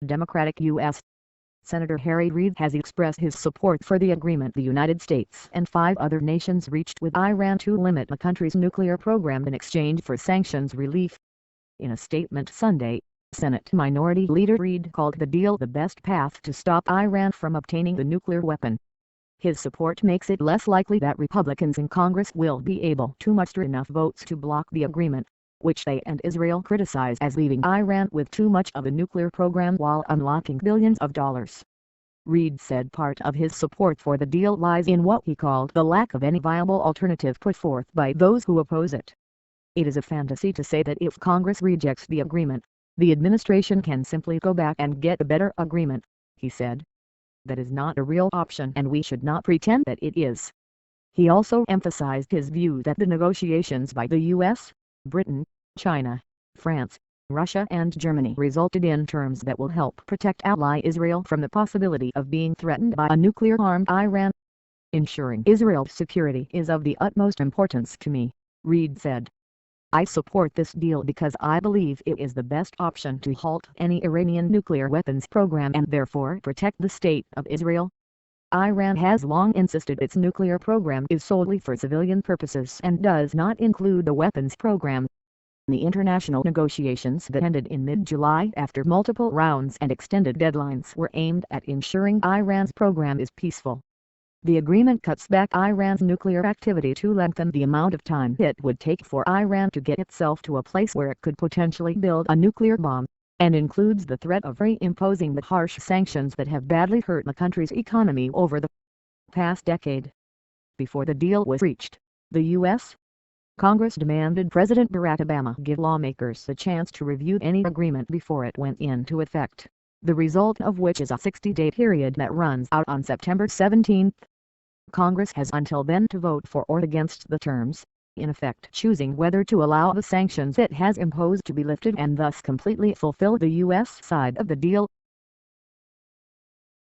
Democratic U.S. Senator Harry Reid has expressed his support for the agreement the United States and 5 other nations reached with Iran to limit the country's nuclear program in exchange for sanctions relief. In a statement Sunday, Senate Minority Leader Reid called the deal the best path to stop Iran from obtaining the nuclear weapon. His support makes it less likely that Republicans in Congress will be able to muster enough votes to block the agreement, which they and Israel criticize as leaving Iran with too much of a nuclear program while unlocking billions of dollars. Reid said part of his support for the deal lies in what he called the lack of any viable alternative put forth by those who oppose it. It is a fantasy to say that if Congress rejects the agreement, the administration can simply go back and get a better agreement, he said. That is not a real option and we should not pretend that it is. He also emphasized his view that the negotiations by the U.S., Britain, China, France, Russia and Germany resulted in terms that will help protect ally Israel from the possibility of being threatened by a nuclear-armed Iran. Ensuring Israel's security is of the utmost importance to me, Reid said. I support this deal because I believe it is the best option to halt any Iranian nuclear weapons program and therefore protect the state of Israel. Iran has long insisted its nuclear program is solely for civilian purposes and does not include a weapons program. The international negotiations that ended in mid-July after multiple rounds and extended deadlines were aimed at ensuring Iran's program is peaceful. The agreement cuts back Iran's nuclear activity to lengthen the amount of time it would take for Iran to get itself to a place where it could potentially build a nuclear bomb, and includes the threat of reimposing the harsh sanctions that have badly hurt the country's economy over the past decade. Before the deal was reached, the U.S. Congress demanded President Barack Obama give lawmakers a chance to review any agreement before it went into effect, the result of which is a 60-day period that runs out on September 17. Congress has until then to vote for or against the terms, in effect choosing whether to allow the sanctions it has imposed to be lifted and thus completely fulfill the U.S. side of the deal.